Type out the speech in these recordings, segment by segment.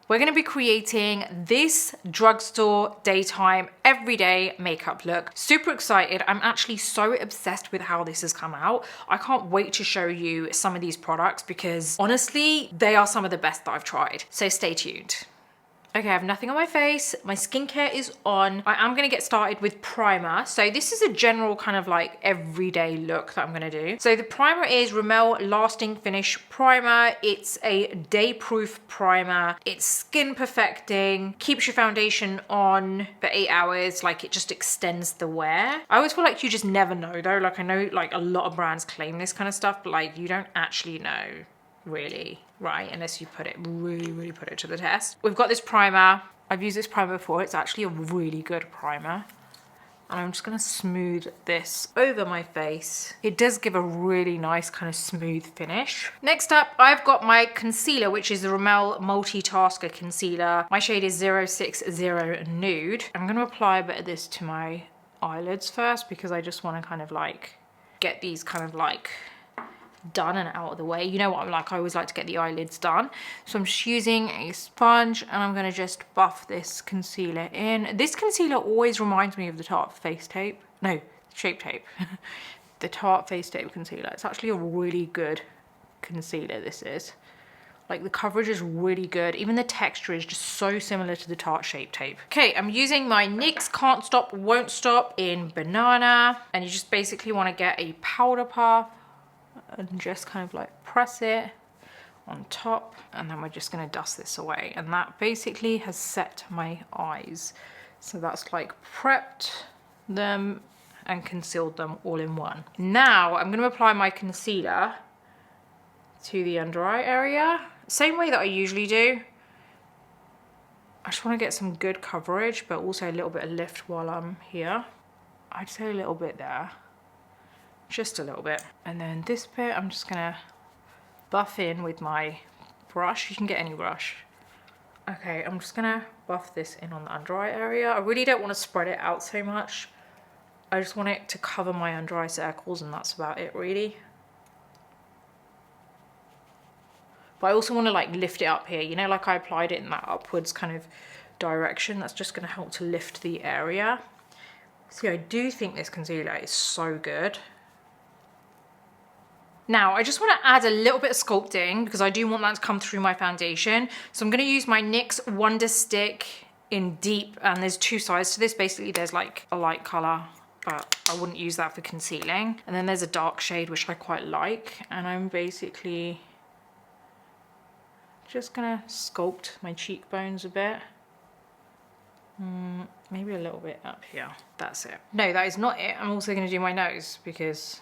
we're going to be creating this drugstore daytime everyday makeup look. Super excited. I'm actually so obsessed with how this has come out. I can't wait to show you some of these products because honestly, they are some of the best that I've tried. So stay tuned. Okay, I have nothing on my face. My skincare is on. I am gonna get started with primer. So this is a general kind of like everyday look that I'm gonna do. So the primer is Rimmel Lasting Finish Primer. It's a day-proof primer. It's skin perfecting, keeps your foundation on for 8 hours. Like it just extends the wear. I always feel like you just never know though. Like I know like a lot of brands claim this kind of stuff, but like you don't actually know really, right? Unless you put it, really put it to the test. We've got this primer. I've used this primer before. It's actually a really good primer. And I'm just gonna smooth this over my face. It does give a really nice kind of smooth finish. Next up, I've got my concealer, which is the Rimmel Multitasker Concealer. My shade is 060 Nude. I'm gonna apply a bit of this to my eyelids first because I just wanna kind of like get these kind of like done and out of the way. You know what I'm like, I always like to get the eyelids done. So I'm just using a sponge and I'm gonna just buff this concealer in. This concealer always reminds me of the Tarte Face Tape. No, Shape Tape. The Tarte Face Tape concealer. It's actually a really good concealer, this is. Like the coverage is really good. Even the texture is just so similar to the Tarte Shape Tape. Okay, I'm using my NYX Can't Stop, Won't Stop in Banana. And you just basically wanna get a powder puff and just kind of like press it on top, and then we're just going to dust this away, and that basically has set my eyes. So that's like prepped them and concealed them all in one. Now I'm going to apply my concealer to the under eye area, same way that I usually do. I just want to get some good coverage but also a little bit of lift while I'm here. I'd say a little bit there. Just a little bit. And then this bit I'm just gonna buff in with my brush. You can get any brush. Okay, I'm just gonna buff this in on the under eye area. I really don't want to spread it out so much. I just want it to cover my under eye circles and that's about it really. But I also want to like lift it up here. You know, like I applied it in that upwards kind of direction. That's just gonna help to lift the area. See, I do think this concealer is so good. Now, I just want to add a little bit of sculpting because I do want that to come through my foundation. So I'm going to use my NYX Wonder Stick in Deep, and there's two sides to this. Basically, there's like a light color, but I wouldn't use that for concealing. And then there's a dark shade, which I quite like. And I'm basically just going to sculpt my cheekbones a bit. Maybe a little bit up here. That's it. No, that is not it. I'm also going to do my nose because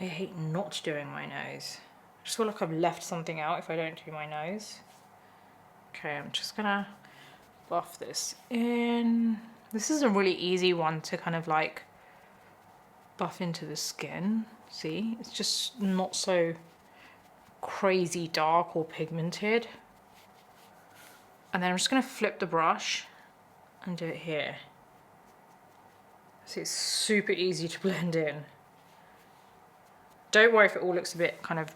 I hate not doing my nose. I just feel like I've left something out if I don't do my nose. Okay, I'm just gonna buff this in. This is a really easy one to kind of like buff into the skin. See, it's just not so crazy dark or pigmented. And then I'm just gonna flip the brush and do it here. See, it's super easy to blend in. Don't worry if it all looks a bit kind of,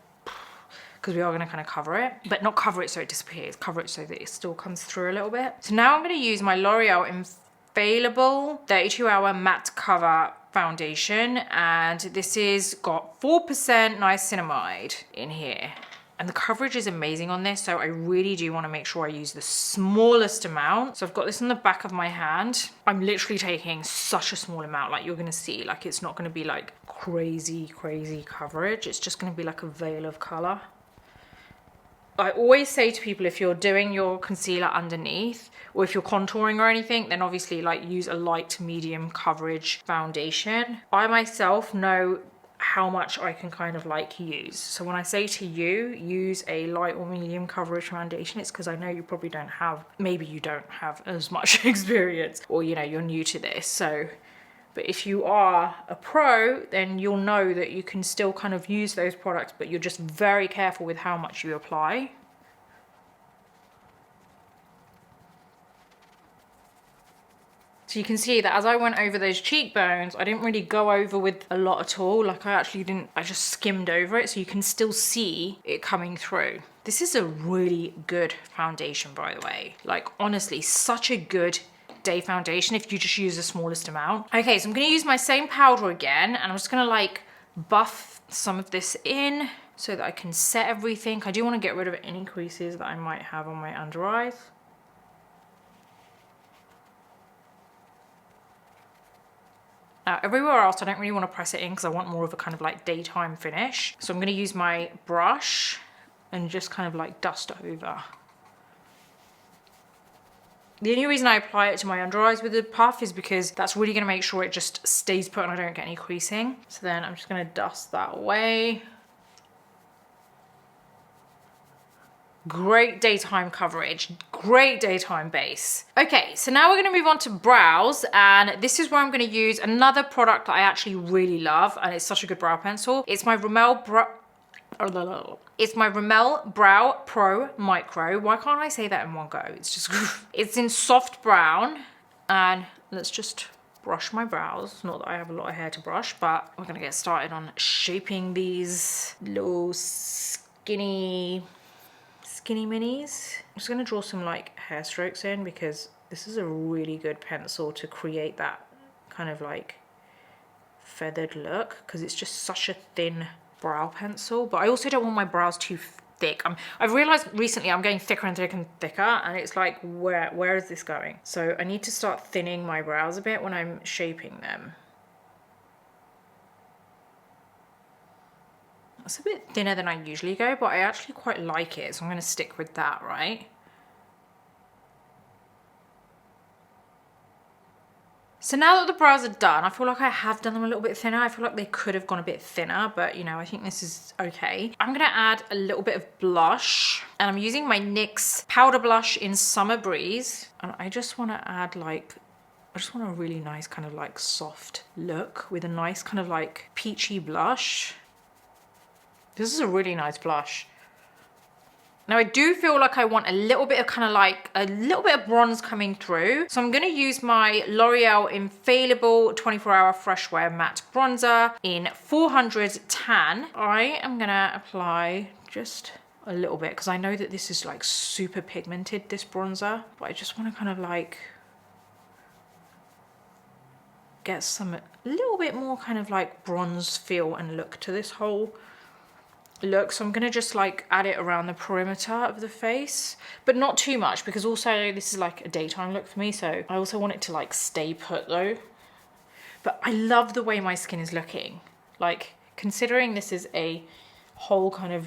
because we are going to kind of cover it, but not cover it so it disappears, cover it so that it still comes through a little bit. So now I'm going to use my L'Oreal Infallible 32-Hour Matte Cover Foundation, and this is got 4% niacinamide in here. And the coverage is amazing on this, so I really do want to make sure I use the smallest amount. So I've got this on the back of my hand. I'm literally taking such a small amount, like you're going to see, like it's not going to be like crazy coverage. It's just going to be like a veil of color. I always say to people, if you're doing your concealer underneath, or if you're contouring or anything, then obviously like use a light to medium coverage foundation. I myself know how much I can kind of like use. So when I say to you, use a light or medium coverage foundation, it's because I know you probably don't have, maybe you don't have as much experience, or you know, you're new to this. So, but if you are a pro, then you'll know that you can still kind of use those products, but you're just very careful with how much you apply. So you can see that as I went over those cheekbones, I didn't really go over with a lot at all. Like I just skimmed over it, so you can still see it coming through. This is a really good foundation, by the way. Like honestly, such a good day foundation if you just use the smallest amount. Okay, so I'm gonna use my same powder again, and I'm just gonna like buff some of this in so that I can set everything. I do want to get rid of any creases that I might have on my under eyes. Now everywhere else I don't really want to press it in because I want more of a kind of like daytime finish. So I'm going to use my brush and just kind of like dust over. The only reason I apply it to my under eyes with the puff is because that's really going to make sure it just stays put and I don't get any creasing. So then I'm just going to dust that away. Great daytime coverage, great daytime base. Okay, so now we're gonna move on to brows, and this is where I'm gonna use another product that I actually really love, and it's such a good brow pencil. It's my Rimmel Brow Pro Micro. Why can't I say that in one go? It's just, it's in soft brown, and let's just brush my brows. Not that I have a lot of hair to brush, but we're gonna get started on shaping these little skinny minis. I'm just gonna draw some like hair strokes in because this is a really good pencil to create that kind of like feathered look, because it's just such a thin brow pencil. But I also don't want my brows too thick. I've realized recently I'm getting thicker and thicker and thicker, and it's like, where is this going? So I need to start thinning my brows a bit when I'm shaping them. It's a bit thinner than I usually go, but I actually quite like it, so I'm going to stick with that, right? So now that the brows are done, I feel like I have done them a little bit thinner. I feel like they could have gone a bit thinner, but you know, I think this is okay. I'm going to add a little bit of blush, and I'm using my NYX powder blush in Summer Breeze, and I just want to add like, I just want a really nice kind of like soft look with a nice kind of like peachy blush. This is a really nice blush. Now I do feel like I want a little bit of kind of like a little bit of bronze coming through. So I'm going to use my L'Oreal Infallible 24-Hour Fresh Wear Matte Bronzer in 400 Tan. I am going to apply just a little bit because I know that this is like super pigmented, this bronzer. But I just want to kind of like get some, a little bit more kind of like bronze feel and look to this whole look. So I'm gonna just like add it around the perimeter of the face, but not too much, because also this is like a daytime look for me, so I also want it to like stay put though. But I love the way my skin is looking, like considering this is a whole kind of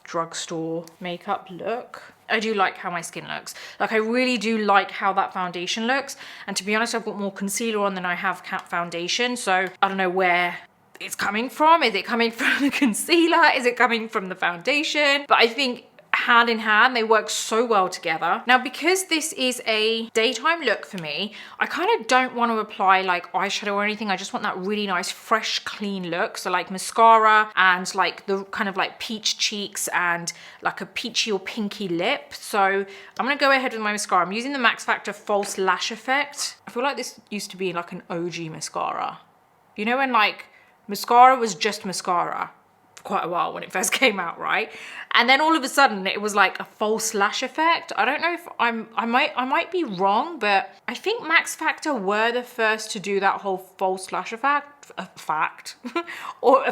drugstore makeup look. I do like how my skin looks. Like I really do like how that foundation looks, and to be honest, I've got more concealer on than I have foundation, so I don't know where it's coming from. Is it coming from the concealer? Is it coming from the foundation? But I think hand in hand, they work so well together. Now, because this is a daytime look for me, I kind of don't want to apply like eyeshadow or anything. I just want that really nice, fresh, clean look. So like mascara and like the kind of like peach cheeks and like a peachy or pinky lip. So I'm gonna go ahead with my mascara. I'm using the Max Factor False Lash Effect. I feel like this used to be like an OG mascara. You know when like mascara was just mascara for quite a while when it first came out, right? And then all of a sudden it was like a false lash effect. I don't know if I might be wrong, but I think Max Factor were the first to do that whole false lash effect, or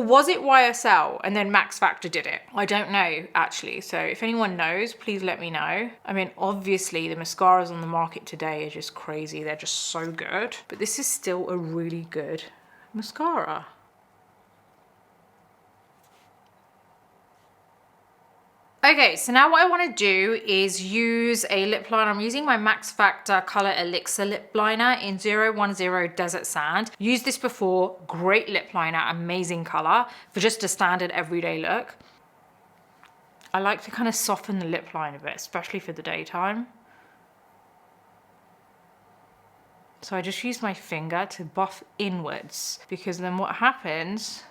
was it YSL and then Max Factor did it? I don't know actually. So if anyone knows, please let me know. I mean, obviously the mascaras on the market today are just crazy. They're just so good, but this is still a really good mascara. Okay, so now what I want to do is use a lip liner. I'm using my Max Factor Color Elixir lip liner in 010 Desert Sand. Used this before, great lip liner, amazing color for just a standard everyday look. I like to kind of soften the lip line a bit, especially for the daytime. So I just use my finger to buff inwards, because then what happens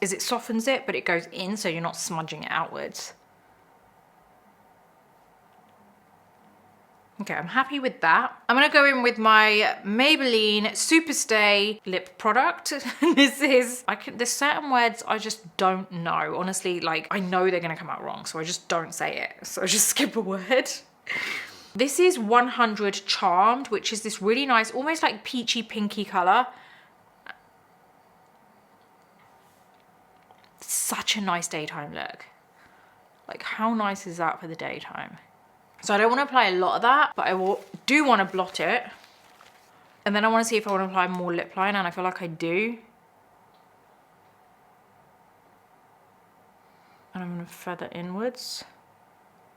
is it softens it, but it goes in, so you're not smudging it outwards. Okay, I'm happy with that. I'm gonna go in with my Maybelline Superstay lip product. There's certain words I just don't know. Honestly, like I know they're gonna come out wrong, so I just don't say it. So I just skip a word. This is 100 Charmed, which is this really nice, almost like peachy pinky color. Such a nice daytime look. Like how nice is that for the daytime? So I don't want to apply a lot of that, but I do want to blot it. And then I want to see if I want to apply more lip line, and I feel like I do. And I'm going to feather inwards.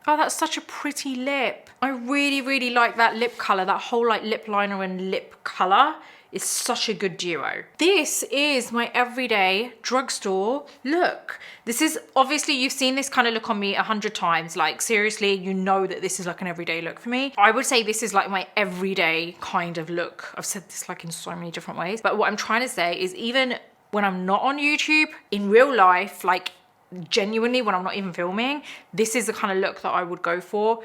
Oh, that's such a pretty lip. I really, really like that lip color. That whole like lip liner and lip color is such a good duo. This is my everyday drugstore look. This is, obviously you've seen this kind of look on me 100 times. Like seriously, you know that this is like an everyday look for me. I would say this is like my everyday kind of look. I've said this like in so many different ways, but what I'm trying to say is even when I'm not on YouTube, in real life, like genuinely when I'm not even filming, this is the kind of look that I would go for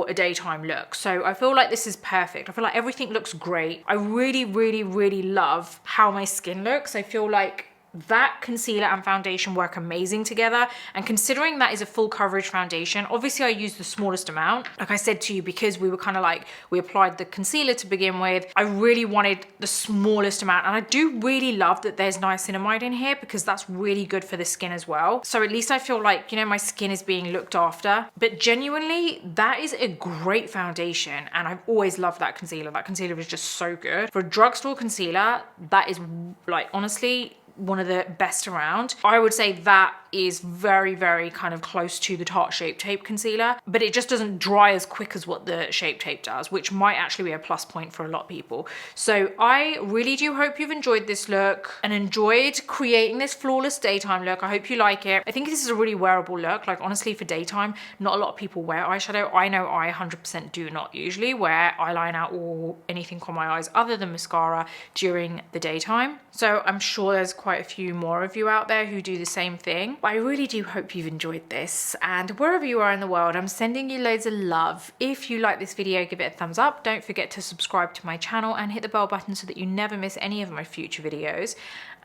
a daytime look. So I feel like this is perfect. I feel like everything looks great. I really, really, really love how my skin looks. I feel like that concealer and foundation work amazing together, and considering that is a full coverage foundation, obviously I used the smallest amount, like I said to you, because we were kind of like, we applied the concealer to begin with. I really wanted the smallest amount, and I do really love that there's niacinamide in here because that's really good for the skin as well. So at least I feel like, you know, my skin is being looked after. But genuinely, that is a great foundation, and I've always loved that concealer. That concealer was just so good. For a drugstore concealer, that is like honestly one of the best around. I would say that is very, very kind of close to the Tarte Shape Tape concealer, but it just doesn't dry as quick as what the Shape Tape does, which might actually be a plus point for a lot of people. So I really do hope you've enjoyed this look and enjoyed creating this flawless daytime look. I hope you like it. I think this is a really wearable look. Like honestly, for daytime, not a lot of people wear eyeshadow. I know I 100% do not usually wear eyeliner or anything on my eyes other than mascara during the daytime. So I'm sure there's quite a few more of you out there who do the same thing. But I really do hope you've enjoyed this, and wherever you are in the world, I'm sending you loads of love. If you like this video, give it a thumbs up. Don't forget to subscribe to my channel and hit the bell button so that you never miss any of my future videos.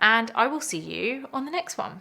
And I will see you on the next one.